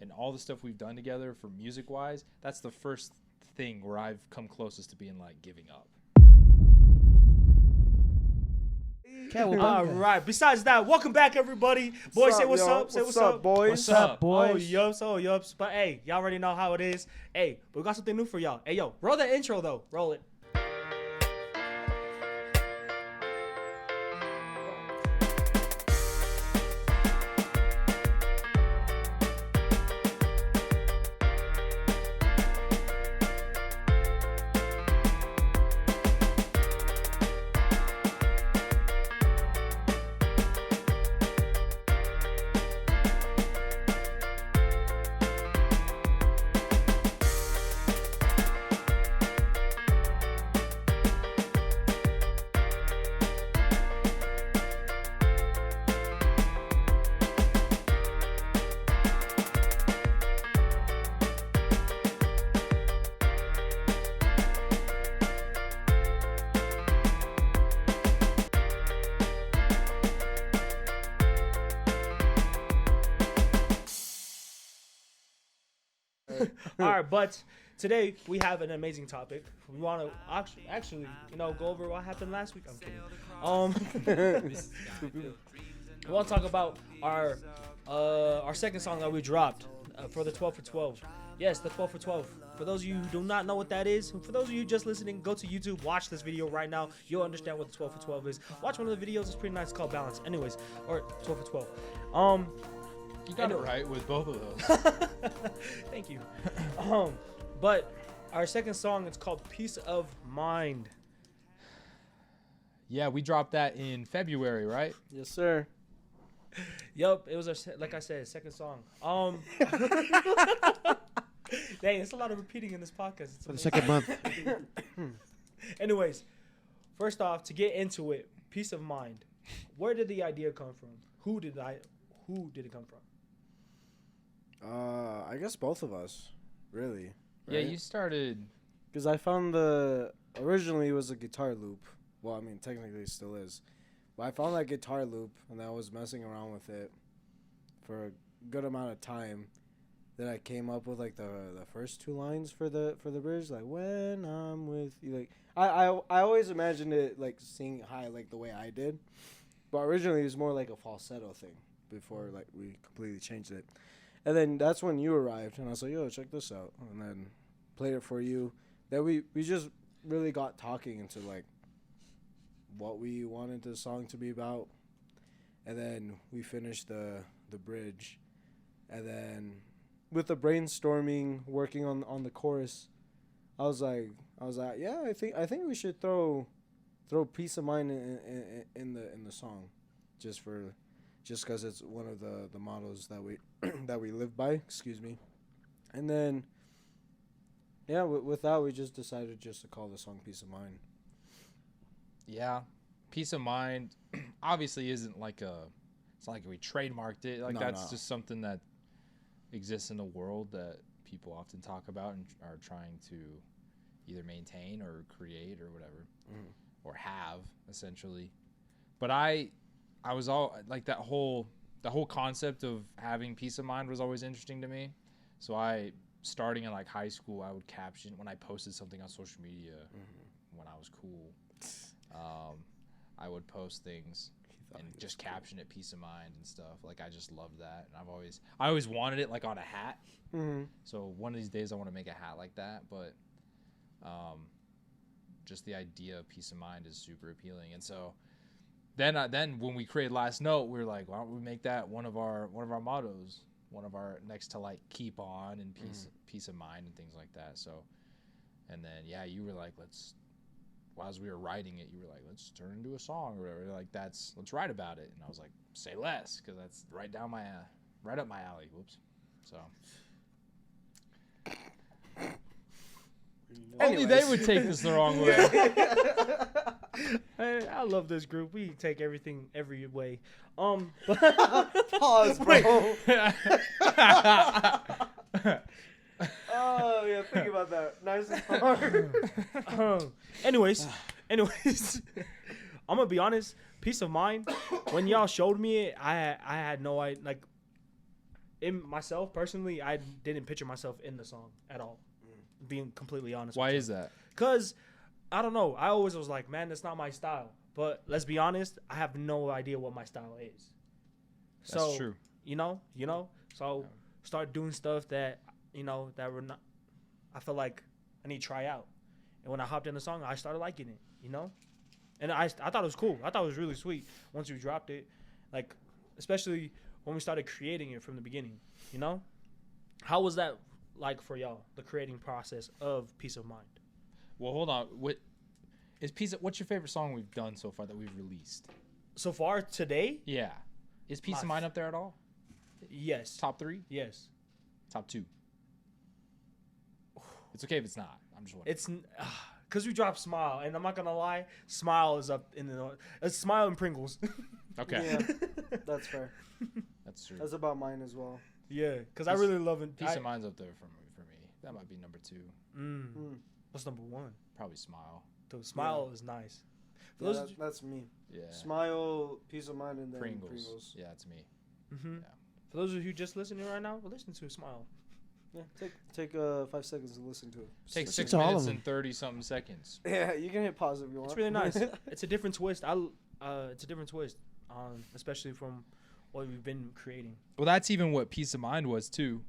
and all the stuff we've done together for music wise, that's the first thing where I've come closest to being like giving up. All right. Besides that, welcome back, everybody. Boys, say what's up. Say what's up, boys. What's up, boys? Oh, yups. But hey, y'all already know how it is. Hey, but we got something new for y'all. Hey, yo, roll that intro though. Roll it. All right, but today we have an amazing topic. We want to actually, go over what happened last week. I'm kidding. We want to talk about our second song that we dropped for the 12 for 12. Yes, the 12 for 12. For those of you who do not know what that is, for those of you just listening, go to YouTube, watch this video right now. You'll understand what the 12 for 12 is. Watch one of the videos. It's pretty nice. It's called Balance. Anyways, or 12 for 12. You got it right with both of those. Thank you. But our second song is called Peace of Mind. Yeah, we dropped that in February, right? Yes, sir. Yup, it was like I said, second song. Dang, it's a lot of repeating in this podcast. It's For the second month. Anyways, first off, to get into it, Peace of Mind. Where did the idea come from? Who did it come from? I guess both of us, really. Yeah, right? you started. Because I found originally it was a guitar loop. Well, I mean, technically it still is. But I found that guitar loop, and I was messing around with it for a good amount of time. Then I came up with like the first two lines for the bridge, like when I'm with you. Like I always imagined it like singing high like the way I did, but originally it was more like a falsetto thing before like we completely changed it. And then that's when you arrived, and I was like, yo, check this out. And then played it for you. Then we just really got talking into, like, what we wanted the song to be about. And then we finished the bridge. And then with the brainstorming, working on the chorus, I was like, yeah, I think we should throw Peace of Mind in the song, just because it's one of the mottos that we that we live by. Excuse me. And then, yeah, with that, we just decided just to call the song Peace of Mind. Yeah, Peace of Mind obviously isn't like it's not like we trademarked it. Like that's just something that exists in the world that people often talk about and are trying to either maintain or create or whatever, or have essentially. But I was all like the whole concept of having peace of mind was always interesting to me. So starting in like high school, I would caption when I posted something on social media when I was cool. I would post things and just caption it peace of mind and stuff. Like I just loved that, and I always wanted it like on a hat. So one of these days I want to make a hat like that. But just the idea of peace of mind is super appealing, and so. Then when we created Last Note, we were like, why don't we make that one of our mottos, one of our next to like keep on and peace of mind and things like that. So, and then you were like, as we were writing it, you were like, let's turn it into a song or whatever. Like let's write about it. And I was like, say less, because that's right up my alley. Whoops. So. Only they would take this the wrong way. I love this group. We take everything every way. Pause, bro. Oh yeah, think about that. Nice and hard. Anyways, I'm gonna be honest. Peace of Mind. When y'all showed me it, I had no idea. Like, in myself personally, I didn't picture myself in the song at all. Being completely honest. Why is that? Because I don't know. I always was like, man, that's not my style. But let's be honest, I have no idea what my style is. That's So, true. You know. So start doing stuff that that were not. I feel like I need to try out. And when I hopped in the song, I started liking it. And I thought it was cool. I thought it was really sweet once you dropped it, like especially when we started creating it from the beginning. How was that like for y'all? The creating process of Peace of Mind. Well, hold on. What's your favorite song we've done so far that we've released? So far today? Yeah. Is Peace of Mind up there at all? Yes. Top 3? Yes. Top 2? It's okay if it's not. I'm just wondering. It's because we dropped Smile, and I'm not gonna lie, Smile is up in the. It's Smile and Pringles. Okay. Yeah, that's fair. That's true. That's about mine as well. Yeah, because I really love it. Peace of Mind's up there for me. That might be number 2. What's number 1? Probably Smile. Dude, Smile is nice. Yeah, that's me. Yeah. Smile, Peace of Mind, and then Pringles. Pringles. Yeah, it's me. Mm-hmm. Yeah. For those of you just listening right now, listen to Smile. Yeah, take 5 seconds to listen to it. Take Listen 6 to all minutes of and 30-something seconds. Yeah, you can hit pause if you want. It's really nice. It's a different twist. It's a different twist, especially from what we've been creating. Well, that's even what Peace of Mind was too.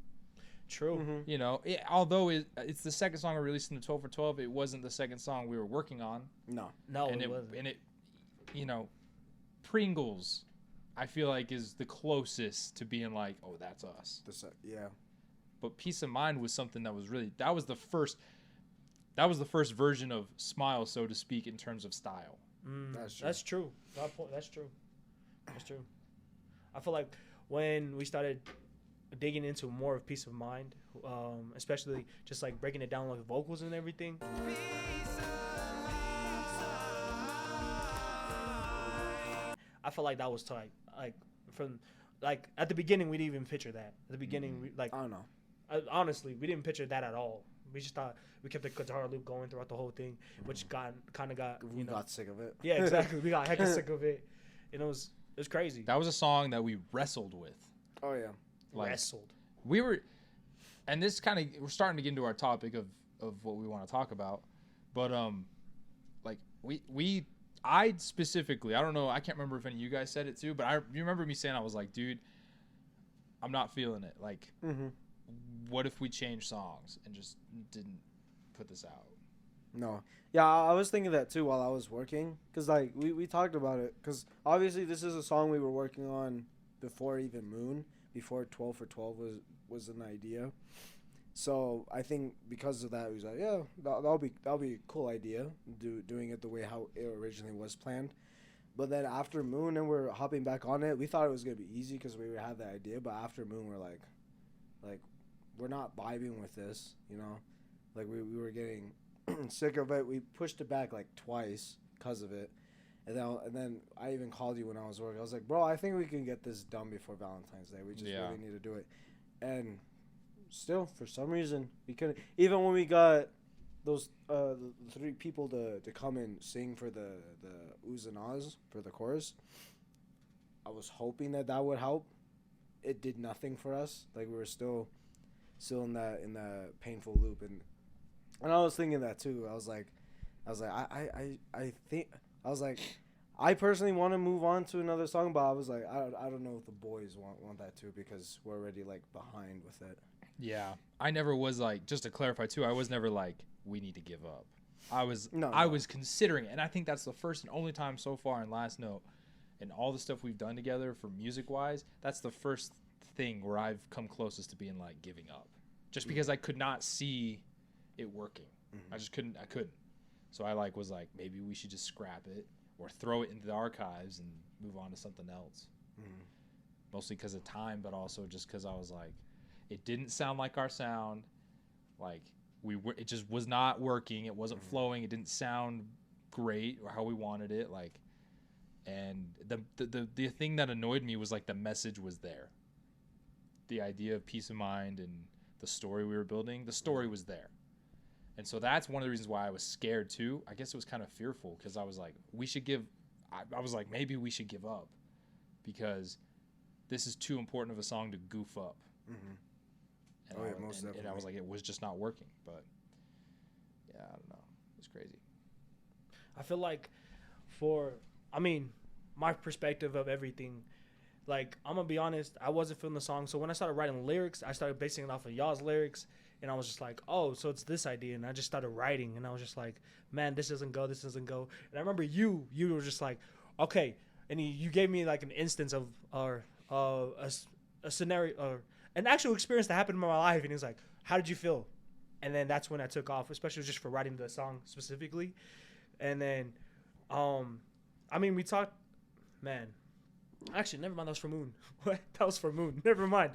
True. Mm-hmm. Although it's the second song I released in the 12 for 12, it wasn't the second song we were working on. No, and it wasn't. And it, Pringles, I feel like is the closest to being like, oh, that's us. Yeah. But Peace of Mind was something that was really that was the first version of Smile, so to speak, in terms of style. That's true. That's true. I feel like when we started digging into more of Peace of Mind, especially just like breaking it down like vocals and everything. I felt like that was tight. Like at the beginning, we didn't even picture that. At the beginning, I don't know. Honestly, we didn't picture that at all. We just thought we kept the guitar loop going throughout the whole thing, which got we got sick of it. Yeah, exactly. We got hecka sick of it, and it was crazy. That was a song that we wrestled with. Oh yeah, Wrestled. We were, and this kind of we're starting to get into our topic of what we want to talk about, but like I specifically, I don't know, I can't remember if any of you guys said it too, but you remember me saying I was like, dude, I'm not feeling it. Like, what if we change songs and just didn't put this out? No. Yeah, I was thinking that too while I was working. Because, like, we talked about it. Because, obviously, this is a song we were working on before even Moon. Before 12 for 12 was an idea. So, I think because of that, we was like, yeah, that'll be a cool idea. Doing it the way how it originally was planned. But then after Moon and we're hopping back on it, we thought it was going to be easy because we had that idea. But after Moon, we're like, we're not vibing with this, Like, we were getting sick of it. We pushed it back, like, twice because of it. And then I even called you when I was working. I was like, bro, I think we can get this done before Valentine's Day. We just really need to do it. And still, for some reason, we couldn't. Even when we got those the 3 people to come and sing for the oohs and ahs for the chorus, I was hoping that would help. It did nothing for us. Like, we were still in that painful loop, and I was thinking that too. I was like I personally want to move on to another song, but I was like, I don't know if the boys want that too, because we're already like behind with it. Yeah, I never was like, just to clarify too, I was never like, we need to give up. I was considering it, and I think that's the first and only time so far in Last Note and all the stuff we've done together for music wise, that's the first thing where I've come closest to being like giving up, just because I could not see it working. I couldn't. So I was like, maybe we should just scrap it or throw it into the archives and move on to something else. Mostly because of time, but also just because I was like, it didn't sound like our sound. Like it just was not working. It wasn't flowing. It didn't sound great or how we wanted it. Like, and the thing that annoyed me was like the message was there. The idea of peace of mind and the story we were building, the story was there. And so that's one of the reasons why I was scared too. I guess it was kind of fearful because I was like, I was like, maybe we should give up because this is too important of a song to goof up. And Most definitely. And I was like, it was just not working. But yeah, I don't know. It's crazy. I feel like my perspective of everything, like, I'm gonna be honest, I wasn't feeling the song. So when I started writing lyrics, I started basing it off of y'all's lyrics, and I was just like, oh, so it's this idea, and I just started writing, and I was just like, man, this doesn't go. And I remember you were just like, okay, and you gave me like an instance of a scenario or an actual experience that happened in my life, and he was like, how did you feel? And then that's when I took off, especially just for writing the song specifically. And then, we talked, man. Actually, never mind. That was for Moon. What? That was for Moon. Never mind.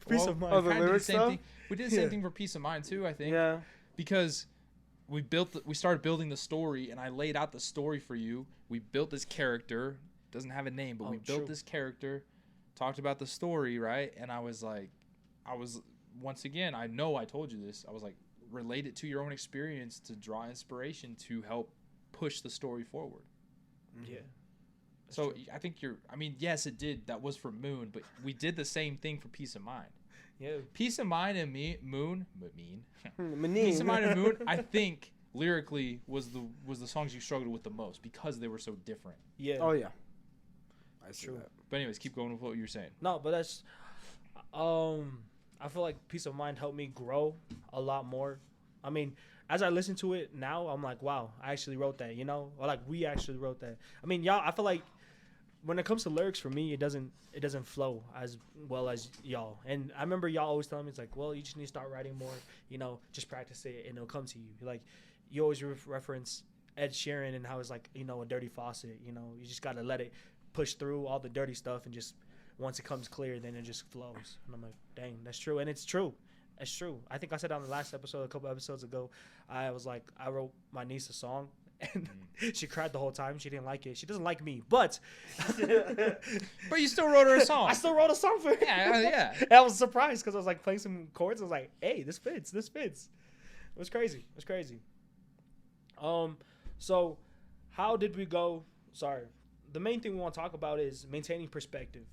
Peace of mind. Oh, the lyrics stuff? We did the same thing for Peace of Mind too, I think. Yeah. Because we started building the story, and I laid out the story for you. We built this character. Doesn't have a name, but we built this character. Talked about the story, right? And I was once again, I know I told you this. I was like, relate it to your own experience to draw inspiration to help push the story forward. Yeah. So true. I think yes, it did. That was for Moon, but we did the same thing for Peace of Mind. Yeah. Peace of Mind and Peace of Mind and Moon, I think lyrically was the songs you struggled with the most because they were so different. Yeah. Oh yeah. I see True. that. But anyways, keep going with what you were saying. No, but that's I feel like Peace of Mind helped me grow a lot more. I mean, as I listen to it now, I'm like, wow, I actually wrote that, or like we actually wrote that. I mean, y'all, I feel like when it comes to lyrics for me, it doesn't flow as well as y'all. And I remember y'all always telling me, it's like, well, you just need to start writing more, just practice it and it'll come to you. Like, you always reference Ed Sheeran and how it's like, a dirty faucet, you just got to let it push through all the dirty stuff and just once it comes clear, then it just flows. And I'm like, dang, that's true. And it's true. It's true. I think I said on the last episode, a couple episodes ago, I was like, I wrote my niece a song, and she cried the whole time. She didn't like it. She doesn't like me, but but you still wrote her a song. I still wrote a song for her. Yeah. And I was surprised because I was like playing some chords. I was like, hey, this fits. It was crazy. So how did we go? Sorry. The main thing we want to talk about is maintaining perspective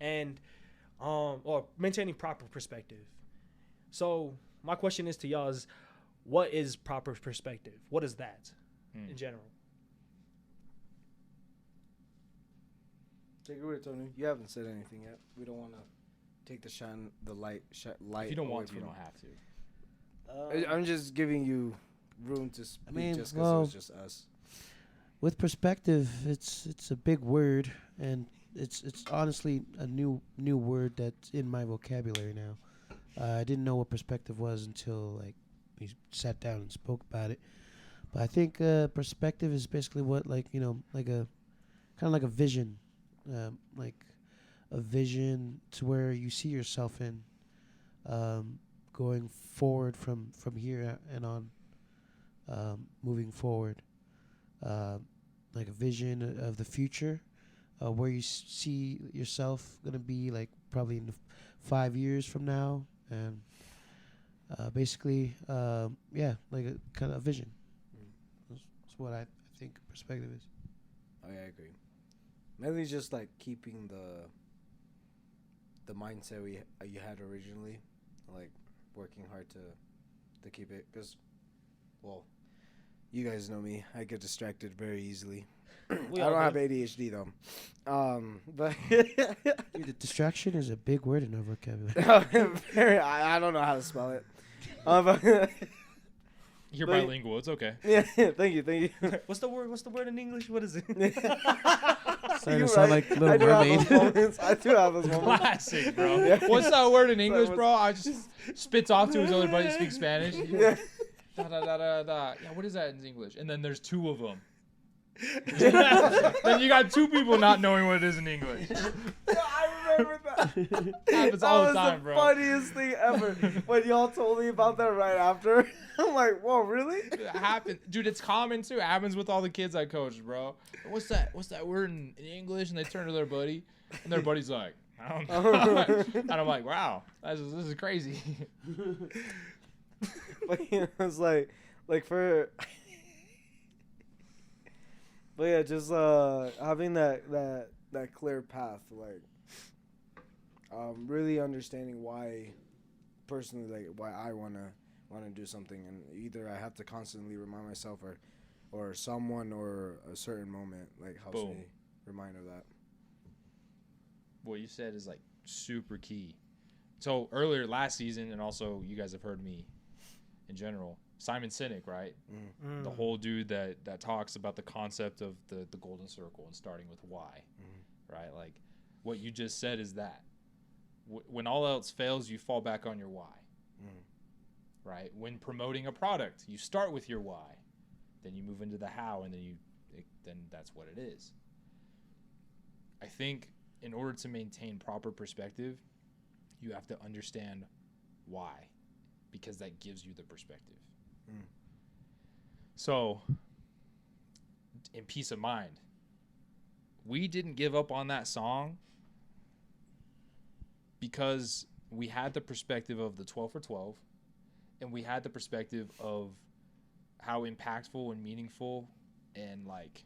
and or maintaining proper perspective. So my question is to y'all is, what is proper perspective? What is that in general? Take it away, Tony. You haven't said anything yet. We don't want to take the light. If you don't want to, you don't have to. I'm just giving you room to speak just because it was just us. With perspective, it's a big word, and it's honestly a new word that's in my vocabulary now. I didn't know what perspective was until like we sat down and spoke about it. But I think perspective is basically what like a kind of like a vision, like a vision to where you see yourself in, going forward from here and on, moving forward. Like a vision of the future, where you see yourself gonna be like probably in 5 years from now, and basically, like a kind of a vision. That's what I think perspective is. Oh yeah, I agree. Mainly just like keeping the mindset you had originally, like working hard to keep it, because, well, you guys know me. I get distracted very easily. I don't have ADHD though. But Dude, the distraction is a big word in our vocabulary. I don't know how to spell it. You're bilingual. It's okay. Yeah, thank you. What's the word in English? What is it? Starting to sound like Little Mermaid. I do have those moments. Classic, bro. Yeah. What's that word in English, bro? I just spits off to his other buddy that speaks Spanish. Yeah. Da, da, da, da, da. Yeah, what is that in English? And then there's two of them. Then you got two people not knowing what it is in English. I remember that. Happens all the time, bro. That was the funniest thing ever. When y'all told me about that right after, I'm like, whoa, really? It happens. Dude, it's common too. It happens with all the kids I coach, bro. What's that word in English? And they turn to their buddy, and their buddy's like, I don't know. And I'm like, wow, this is crazy. But it was like for, but yeah, just having that clear path. Like, really understanding why, personally, like why I wanna do something, and either I have to constantly remind myself, or someone or a certain moment like helps Boom. me remind of that. What you said is like super key. So earlier last season, and also you guys have heard me in general, Simon Sinek, right? The whole dude that talks about the concept of the golden circle and starting with why, right? Like what you just said is that when all else fails, you fall back on your why, right? When promoting a product, you start with your why, then you move into the how, and then that's what it is. I think in order to maintain proper perspective, you have to understand why, because that gives you the perspective. So, in Peace of Mind, we didn't give up on that song because we had the perspective of the 12 for 12, and we had the perspective of how impactful and meaningful and like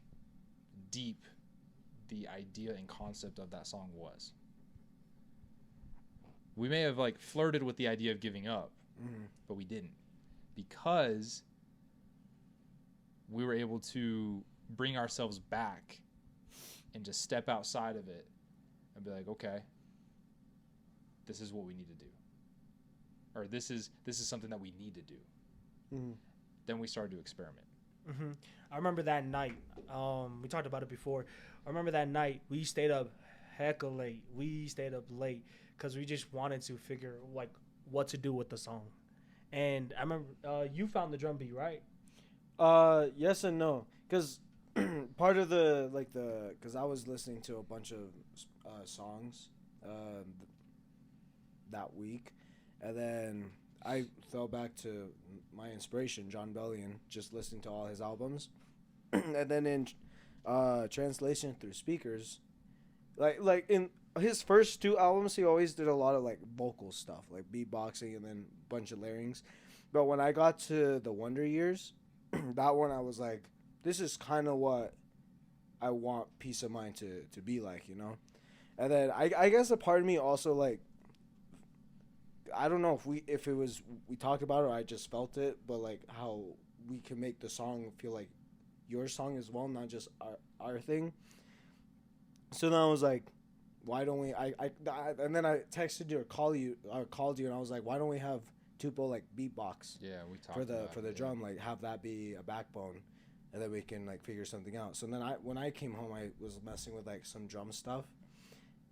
deep the idea and concept of that song was. We may have like flirted with the idea of giving up, but we didn't, because we were able to bring ourselves back and just step outside of it and be like, okay, this is what we need to do, or this is something that we need to do. Then we started to experiment. I remember that night. We talked about it before. I remember that night we stayed up hecka late. We stayed up late because we just wanted to figure like what to do with the song. And I remember you found the drum beat, right? Yes and no, because part of because I was listening to a bunch of songs that week, and then I fell back to my inspiration, John Bellion, just listening to all his albums, and then in translation through speakers, like in his first two albums, he always did a lot of like vocal stuff, like beatboxing and then a bunch of larynx. But when I got to the Wonder Years, that one I was like, this is kind of what I want Peace of Mind to be like, you know? And then I guess a part of me also like, I don't know if it was we talked about it or I just felt it, but like how we can make the song feel like your song as well, not just our thing. So then I was like, why don't we? And then I texted you or called you, and I was like, why don't we have Tupo like beatbox? Yeah, we talked for the drum, like have that be a backbone, and then we can like figure something out. So then when I came home, I was messing with like some drum stuff,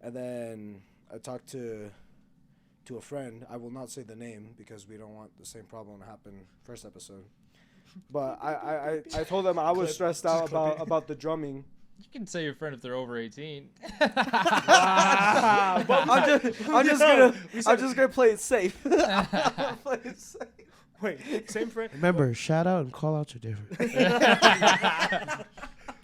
and then I talked to a friend. I will not say the name because we don't want the same problem to happen first episode. But I told them I was stressed out about the drumming. You can say your friend if they're over 18. Wow. I'm just gonna play it safe. Play it safe. Wait, same friend? Remember, shout out and call outs are different.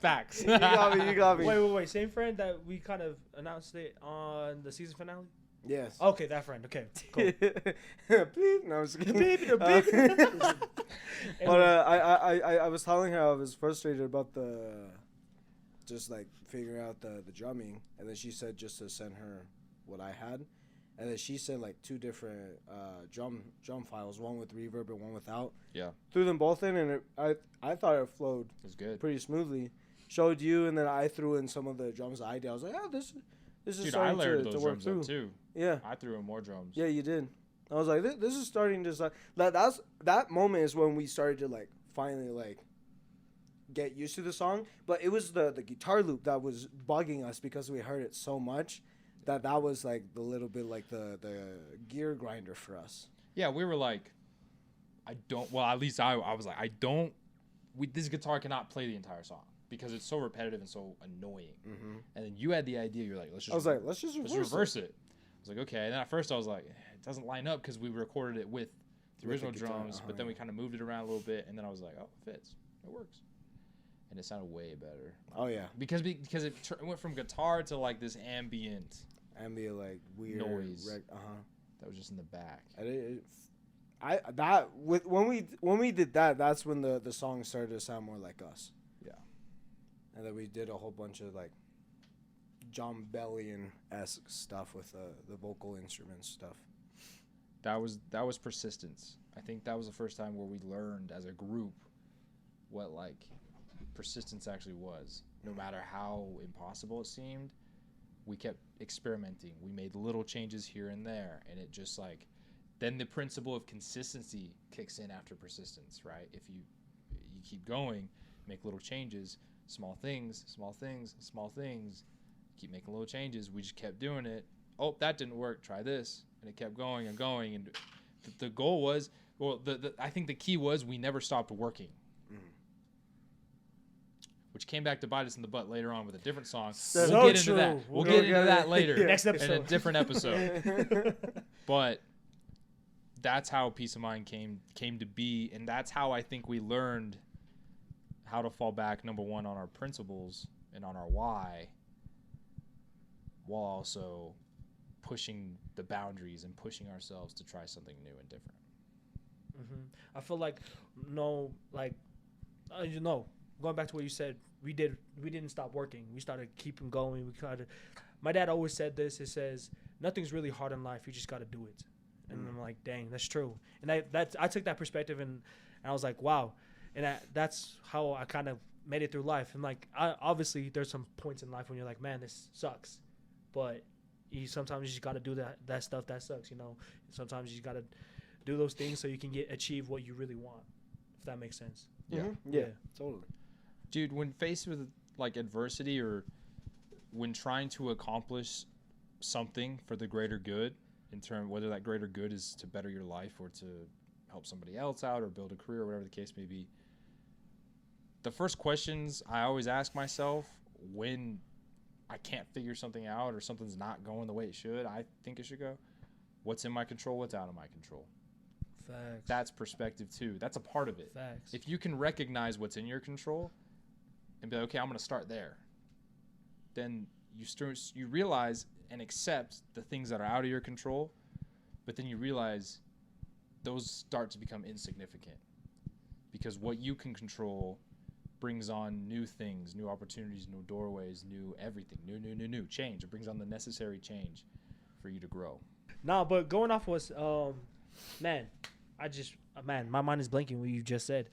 Facts. You got me. Wait. Same friend that we kind of announced it on the season finale? Yes. Okay, that friend. Okay, cool. Beep. No, I was kidding. Beep. But I was telling her I was frustrated about just like figuring out the drumming, and then she said just to send her what I had, and then she sent like two different drum files, one with reverb and one without. Yeah. Threw them both in, and I thought it flowed. It was good. Pretty smoothly. Showed you, and then I threw in some of the drums I did. I was like, oh, this is Dude, starting I layered to those work drums through. up too. Yeah. I threw in more drums. Yeah, you did. I was like, this is starting to that moment is when we started to like finally like get used to the song. But it was the guitar loop that was bugging us because we heard it so much that was like the little bit like the gear grinder for us. Yeah, we were like, at least I was like, this guitar cannot play the entire song because it's so repetitive and so annoying. Mm-hmm. And then you had the idea, you're like, let's just reverse it. I was like, okay. And then at first I was like, it doesn't line up because we recorded it with the original drums, but then we kind of moved it around a little bit, and then I was like, oh, it fits. It works. And it sounded way better. Oh, yeah. Because it went from guitar to like this ambient like weird noise that was just in the back. When we did that, that's when the song started to sound more like us. Yeah. And then we did a whole bunch of like John Bellion-esque stuff with the vocal instruments stuff. That was persistence. I think that was the first time where we learned as a group what like persistence actually was. No matter how impossible it seemed, we kept experimenting. We made little changes here and there, and it just like then the principle of consistency kicks in after persistence, right? If you keep going, make little changes, small things, keep making little changes. We just kept doing it. Oh, that didn't work. Try this, and it kept going and going. And the goal was, well, I think the key was we never stopped working, which came back to bite us in the butt later on with a different song. So we'll get into true. that. We'll get into that later. Next episode. In a different episode. But that's how Peace of Mind came to be, and that's how I think we learned how to fall back, number one, on our principles and on our why, while also pushing the boundaries and pushing ourselves to try something new and different. I feel like going back to what you said, we didn't stop working. We started keeping going. My dad always said this. It says nothing's really hard in life. You just got to do it. And I'm like, dang, that's true. And I took that perspective and I was like, wow. And that's how I kind of made it through life. And like, obviously there's some points in life when you're like, man, this sucks. But sometimes you just got to do that stuff that sucks, you know. Sometimes you just got to do those things so you can achieve what you really want, if that makes sense. Yeah. Yeah, totally. Dude, when faced with like adversity or when trying to accomplish something for the greater good, in terms whether that greater good is to better your life or to help somebody else out or build a career or whatever the case may be, the first questions I always ask myself when I can't figure something out or something's not going the way it should, I think it should go, what's in my control, what's out of my control? Facts. That's perspective too. That's a part of it. Facts. If you can recognize what's in your control and be like, okay, I'm going to start there, then you realize and accept the things that are out of your control, but then you realize those start to become insignificant because what you can control brings on new things, new opportunities, new doorways, new everything, new change. It brings on the necessary change for you to grow. Nah, but going off was, my mind is blanking what you just said.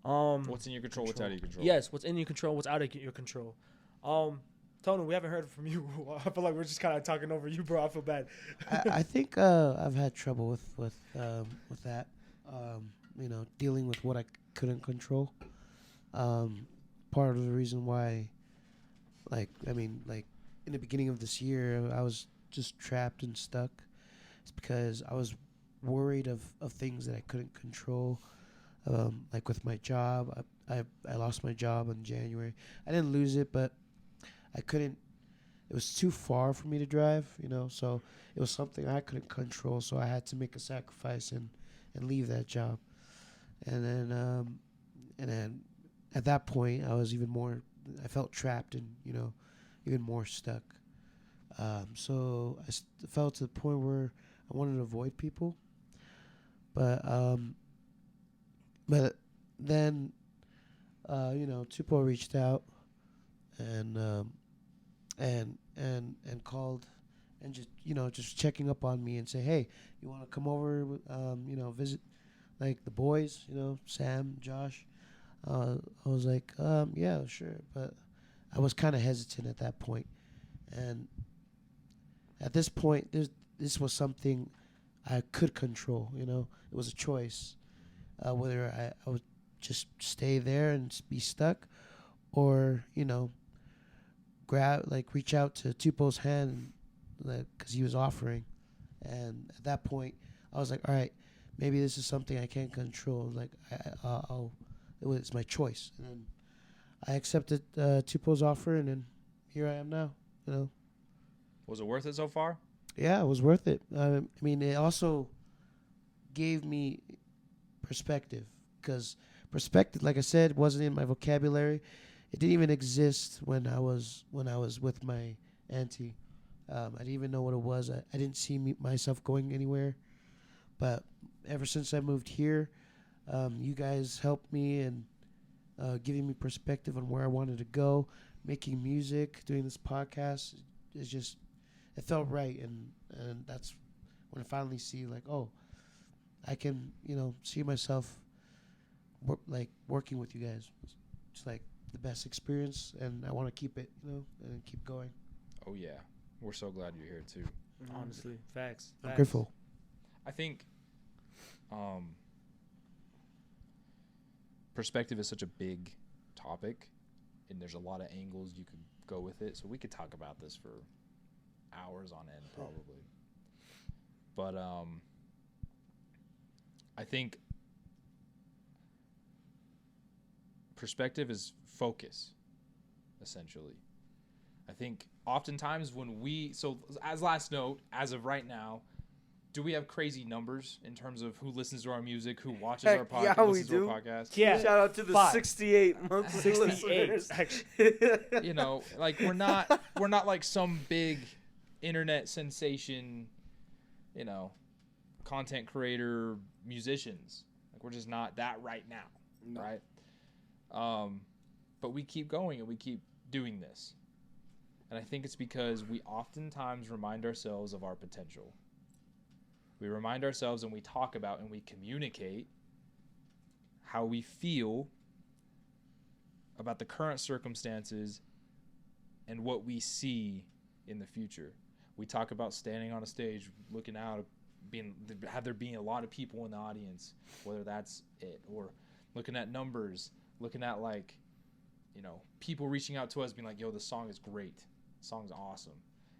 What's in your control, what's out of your control? Yes, what's in your control, what's out of your control. TONU, we haven't heard from you. I feel like we're just kind of talking over you, bro. I feel bad. I think I've had trouble with that. Dealing with what I couldn't control. Part of the reason why, in the beginning of this year, I was just trapped and stuck. It's because I was worried of things that I couldn't control. Like with my job, I lost my job in January. I didn't lose it, but I couldn't. It was too far for me to drive, so it was something I couldn't control. So I had to make a sacrifice and leave that job. And then at that point, I was even more. I felt trapped and even more stuck. So I felt to the point where I wanted to avoid people. But then Tupo reached out and called and just checking up on me and say, hey, you want to come over, visit like the boys, Sam, Josh. I was like, yeah, sure. But I was kind of hesitant at that point. And at this point, this was something I could control, It was a choice, whether I would just stay there and be stuck or, reach out to Tupo's hand because he was offering. And at that point, I was like, all right, maybe this is something I can't control. Like, it was my choice. And then I accepted Tupo's offer, and then here I am now, Was it worth it so far? Yeah, it was worth it. It also gave me perspective because perspective, like I said, wasn't in my vocabulary. It didn't even exist when I was with my auntie. I didn't even know what it was. I didn't see myself going anywhere. But ever since I moved here, you guys helped me and giving me perspective on where I wanted to go, making music, doing this podcast. it's just it felt right, and that's when I finally see like, oh, I can see myself working with you guys. It's like the best experience, and I want to keep it, and keep going. Oh yeah, we're so glad you're here too. Honestly, facts. I'm grateful. I think perspective is such a big topic, and there's a lot of angles you could go with it. So we could talk about this for hours on end, probably. But I think perspective is focus, essentially. I think oftentimes as last note, as of right now, do we have crazy numbers in terms of who listens to our music, who watches our podcast? Yeah, we do. Yeah. Shout out to the 68 monthly listeners. Like we're not like some big internet sensation, content creator musicians. Like we're just not that right now, right? But we keep going and we keep doing this. And I think it's because we oftentimes remind ourselves of our potential. We remind ourselves and we talk about and we communicate how we feel about the current circumstances and what we see in the future. We talk about standing on a stage, looking out, there being a lot of people in the audience, whether that's it, or looking at numbers, looking at people reaching out to us being like, yo, this song is great. The song's awesome.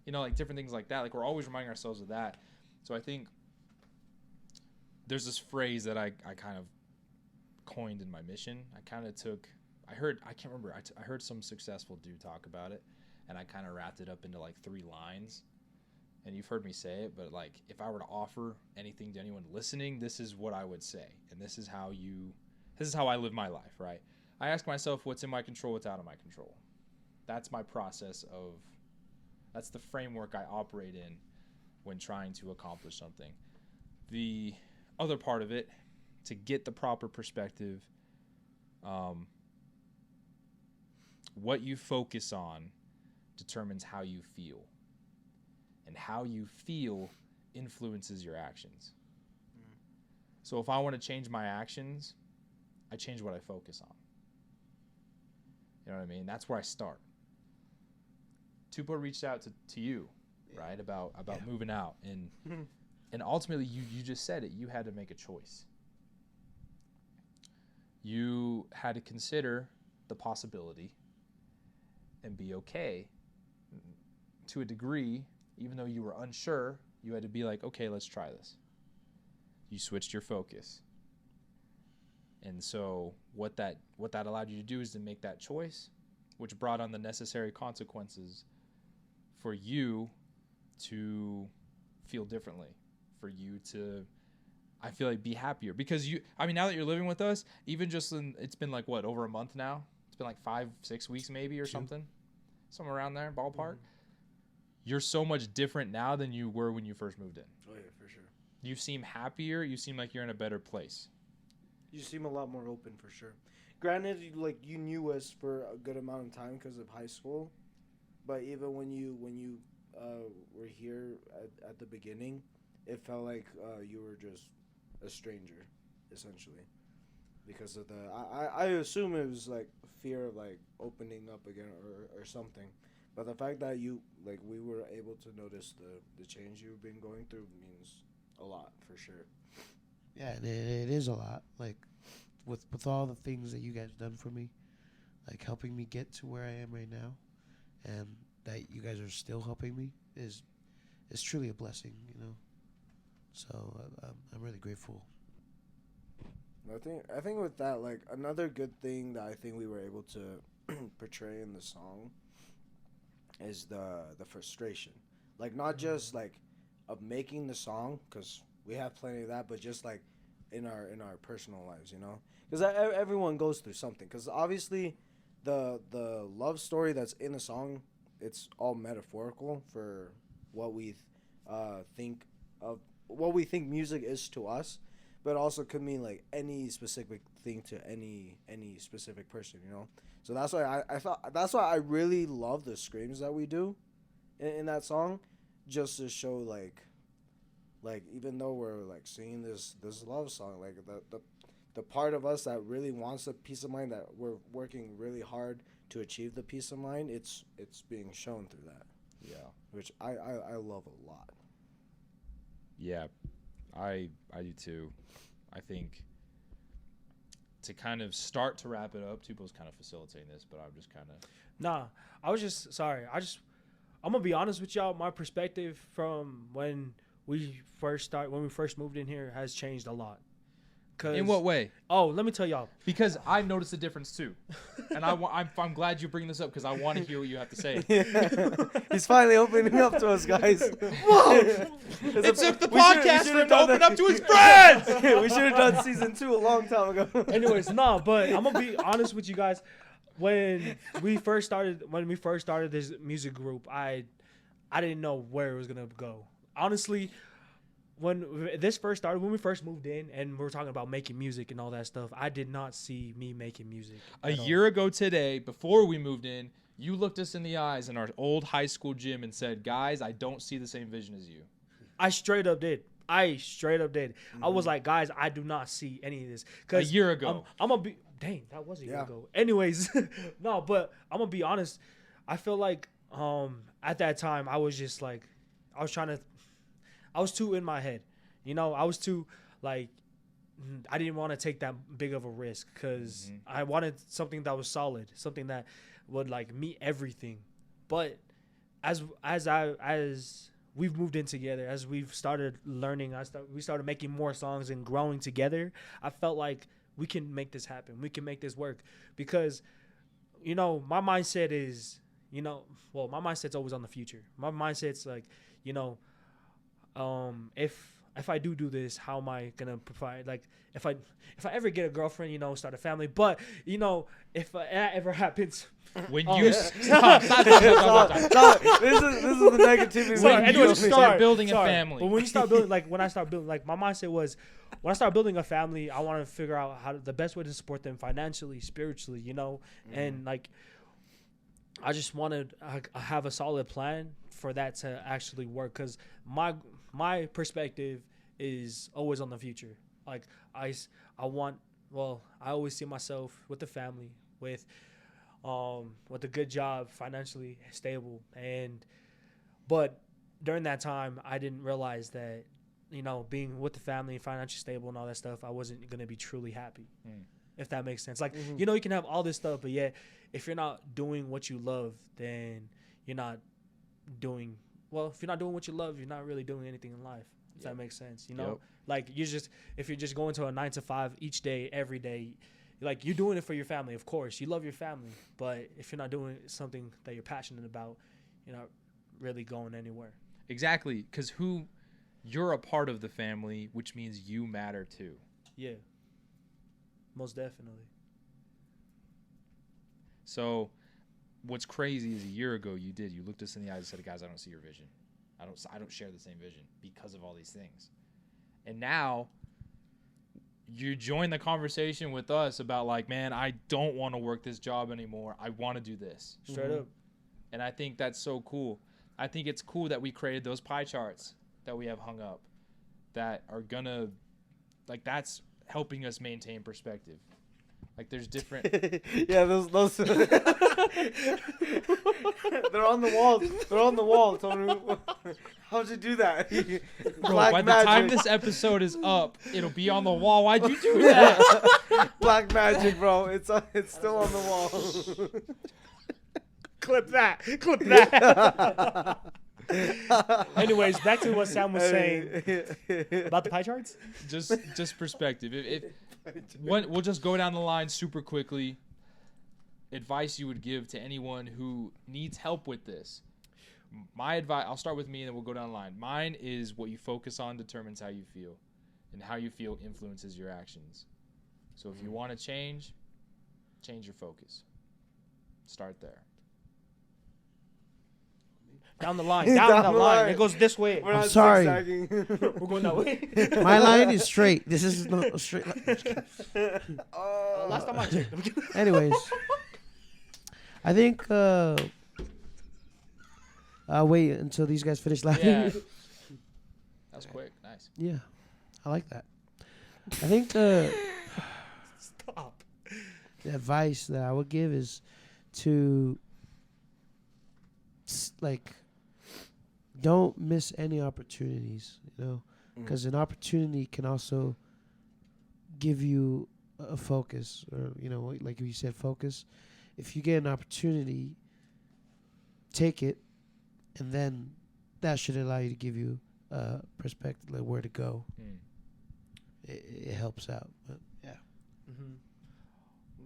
Like different things like that. Like we're always reminding ourselves of that. So I think there's this phrase that I kind of coined in my mission. I heard some successful dude talk about it, and I kind of wrapped it up into like 3 lines. And you've heard me say it, but like if I were to offer anything to anyone listening, this is what I would say. And this is how I live my life, right? I ask myself what's in my control, what's out of my control. That's my process that's the framework I operate in when trying to accomplish something. The other part of it, to get the proper perspective, what you focus on determines how you feel. And how you feel influences your actions. So if I want to change my actions, I change what I focus on. You know what I mean? That's where I start. Tupo reached out to you, right, about moving out, and ultimately you just said it. You had to make a choice. You had to consider the possibility and be okay to a degree. Even though you were unsure, you had to be like, okay, let's try this. You switched your focus. And so what that allowed you to do is to make that choice, which brought on the necessary consequences for you to feel differently, for you to, I feel like, be happier. Because now that you're living with us, even it's been like, what, over a month now? It's been like 5-6 weeks maybe or something. Somewhere around there, ballpark. Mm-hmm. You're so much different now than you were when you first moved in. Oh, yeah, for sure. You seem happier. You seem like you're in a better place. You seem a lot more open, for sure. Granted, you knew us for a good amount of time because of high school. But even when you were here at the beginning, it felt like you were just a stranger, essentially. Because of I assume it was, like, fear of, like, opening up again or something. But the fact that we were able to notice the change you've been going through means a lot, for sure. Yeah, and it is a lot. Like, with all the things that you guys done for me, like helping me get to where I am right now, and that you guys are still helping me is truly a blessing, So I'm really grateful. I think with that, like, another good thing that I think we were able to portray in the song is the frustration, like, not just like of making the song, because we have plenty of that, but just like in our personal lives, because everyone goes through something. Because obviously the love story that's in the song, it's all metaphorical for what we think music is to us, but also could mean like any specific thing to any specific person, So that's why that's why I really love the screams that we do, in that song, just to show like even though we're like singing this love song, like the part of us that really wants the peace of mind, that we're working really hard to achieve the peace of mind, it's being shown through that. Yeah. Which I love a lot. Yeah, I do too. I think to kind of start to wrap it up, Tupo's kind of facilitating this, but I'm just kind of... Nah, I was just sorry. I'm gonna be honest with y'all. My perspective from when we first moved in here has changed a lot. In what way? Oh, let me tell y'all. Because I noticed a difference too, and I'm glad you bring this up because I want to hear what you have to say. He's finally opening up to us, guys. Whoa! It took the podcast for him to open up to his friends. We should have done season 2 a long time ago. Anyways, no, but I'm gonna be honest with you guys. When we first started this music group, I didn't know where it was gonna go. Honestly, when this first started, when we first moved in and we were talking about making music and all that stuff, I did not see me making music. A year ago today, before we moved in, you looked us in the eyes in our old high school gym and said, "Guys, I don't see the same vision as you." I straight up did. Mm-hmm. I was like, guys, I do not see any of this. A year ago. I'm gonna be... Dang, that was a year ago. Anyways, no, but I'm gonna be honest. I feel like at that time, I was just like... I was too in my head. You know, I was too, like... I didn't want to take that big of a risk because I wanted something that was solid. Something that would, like, meet everything. But as we've moved in together, as we've started learning, we started making more songs and growing together, I felt like we can make this happen. We can make this work because, you know, my mindset is, you know, well, my mindset's always on the future. My mindset's like, you know, if I do this, how am I gonna provide? Like, if I ever get a girlfriend, you know, start a family. But you know, if that ever happens, when you stop. This is the negativity. When you start building a family. But when you start building, like when I start building, like my mindset was, when I start building a family, I want to figure out the best way to support them financially, spiritually, you know, and like I just wanted to have a solid plan for that to actually work because my perspective is always on the future. Like I always see myself with the family, with a good job, financially stable, but during that time I didn't realize that, you know, being with the family, financially stable and all that stuff, I wasn't gonna be truly happy. If that makes sense. Like, you know, you can have all this stuff, but yet if you're not doing what you love, then you're not doing well. If you're not doing what you love, you're not really doing anything in life. If that makes sense, you know. Like if you're just going to a 9 to 5 each day, every day, like you're doing it for your family. Of course, you love your family, but if you're not doing something that you're passionate about, you're not really going anywhere. Exactly, because you're a part of the family, which means you matter too. Yeah, most definitely. So, what's crazy is a year ago you looked us in the eyes and said, "Guys, I don't see your vision. I don't share the same vision because of all these things." And now you join the conversation with us about like, "Man, I don't want to work this job anymore. I want to do this." Straight up. And I think that's so cool. I think it's cool that we created those pie charts that we have hung up that are gonna, like, that's helping us maintain perspective. Like, there's different... Yeah, those... They're on the wall. They're on the wall, TONU. How'd you do that? Bro, by the time this episode is up, it'll be on the wall. Why'd you do that? Black magic, bro. It's still on the wall. Clip that. Anyways, back to what Sam was saying about the pie charts. Just perspective. We'll just go down the line super quickly. Advice you would give to anyone who needs help with this. My advice, I'll start with me and then we'll go down the line. Mine is what you focus on determines how you feel, and how you feel influences your actions. So if you want to change your focus. Start there. Down the line. It goes this way. I'm sorry. We're going that way. My line is straight. This is not a straight line. Last time I checked. Anyways, I think I'll wait until these guys finish laughing. Yeah. That's quick. Nice. Yeah, I like that. I think the Stop. advice that I would give is to don't miss any opportunities, because an opportunity can also give you a focus, or like you said, focus. If you get an opportunity, take it, and then that should allow you to give you perspective, like where to go. It helps out, but yeah.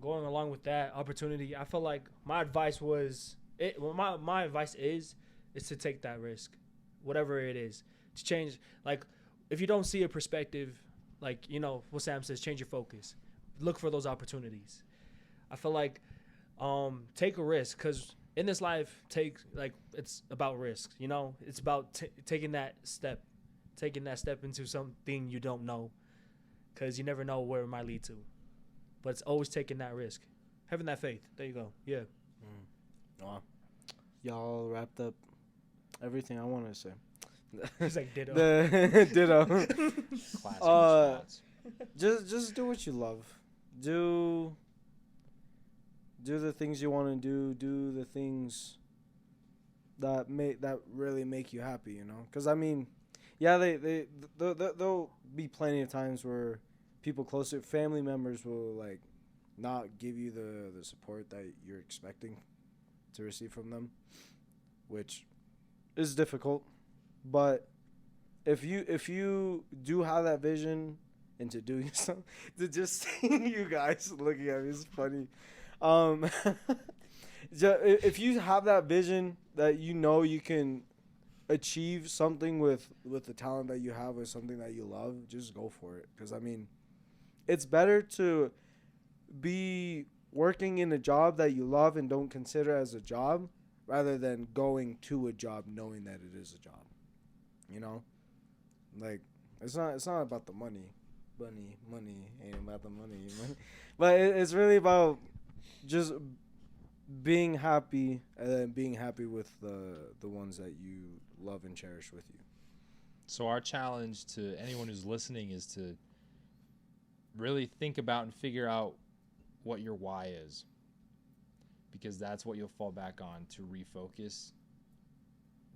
Going along with that opportunity, I feel like my advice was my advice is to take that risk, whatever it is, to change. Like, if you don't see a perspective, like what Sam says, change your focus, look for those opportunities. I feel like take a risk, because in this life, it's about risks. It's about taking that step into something you don't know, because you never know where it might lead to. But it's always taking that risk, having that faith. There you go. Yeah. Wow. Y'all wrapped up everything I wanted to say. He's like ditto. Ditto. Classic response. Just do what you love. Do the things you want to do. Do the things that really make you happy. Because there'll be plenty of times where people closer, family members, will not give you the support that you're expecting to receive from them, which is difficult. But if you do have that vision into doing something, to just seeing you guys looking at me is funny. If you have that vision that you can achieve something with the talent that you have, with something that you love, just go for it. Because it's better to be working in a job that you love and don't consider as a job, rather than going to a job knowing that it is a job. It's not about the money. Money ain't about the money. But it's really about just being happy, and then being happy with the ones that you love and cherish with you. So our challenge to anyone who's listening is to really think about and figure out what your why is, because that's what you'll fall back on to refocus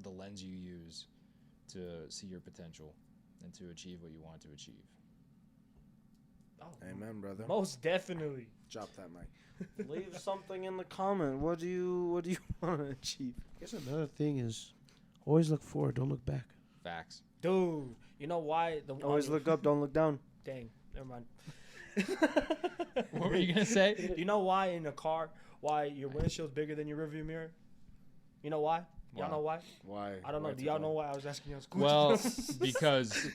the lens you use to see your potential and to achieve what you want to achieve. Oh, amen, brother. Most definitely. Drop that mic. Leave something in the comment. What do you want to achieve? I guess another thing is always look forward, don't look back. Facts. Dude, you know why? Always look up, don't look down. Dang, never mind. What were you going to say? Do you know why in a car, why your windshield's bigger than your rearview mirror? You know why? Y'all know why? Why? I don't know. Do y'all know why I was asking y'all? Well, because,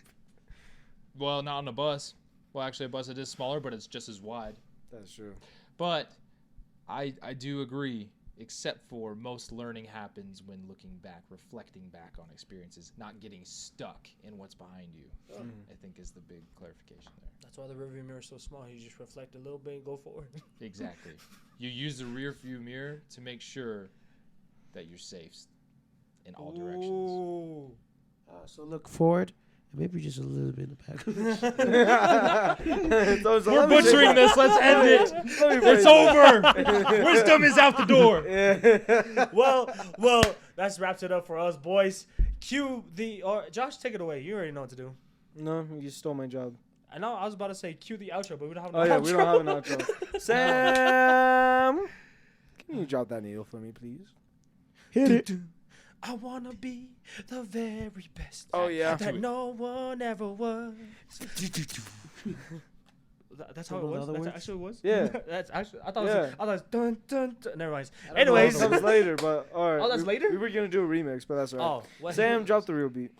not on a bus. Well, actually, a bus, it is smaller, but it's just as wide. That's true. But I do agree, except for most learning happens when looking back, reflecting back on experiences, not getting stuck in what's behind you, I think is the big clarification there. That's why the rearview mirror is so small. You just reflect a little bit and go forward. Exactly. You use the rear view mirror to make sure that you're safe in all directions. So look forward, and maybe just a little bit in the back. We're butchering this. Let's end it. It's over. Wisdom is out the door. Yeah. Well, that wraps it up for us, boys. Josh, take it away. You already know what to do. No, you stole my job. I know. I was about to say cue the outro, but we don't have an outro. Oh yeah, we don't have an outro. Sam, can you drop that needle for me, please? Hit it. I wanna be the very best. Oh yeah. That no one ever was. That's how it was. That's actually it was. Yeah. That's actually. I thought it was dun dun dun. Never mind. Anyways, Anyways, that was later, but all right. Oh, that's later? We were gonna do a remix, but that's all right. Oh, what? Sam, drop the real beat.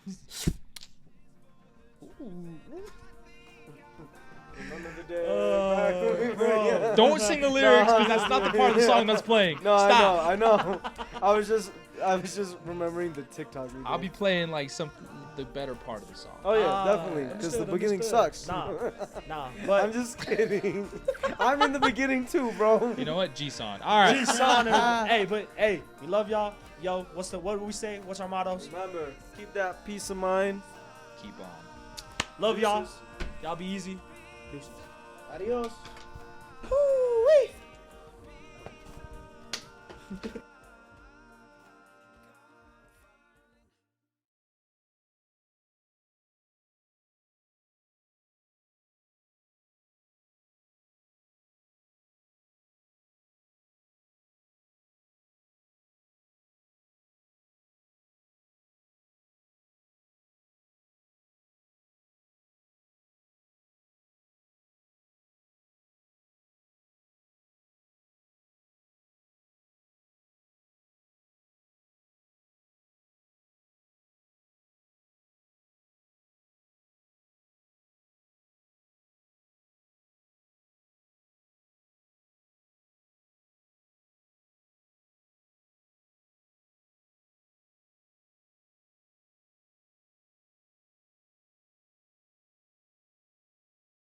Bro. Don't sing the lyrics because that's not the part of the song that's playing. No, Stop. I know. I was just remembering the TikTok video. I'll be playing like some the better part of the song. Oh yeah, definitely. Because the beginning sucks. Nah. But I'm just kidding. I'm in the beginning too, bro. You know what? G-Son. All right. G-Son. Hey, we love y'all. Yo, what do we say? What's our mottos? Remember, keep that peace of mind. Keep on. Love Deuces. y'all. Y'all be easy. Deuces. Adios. Woo-wee.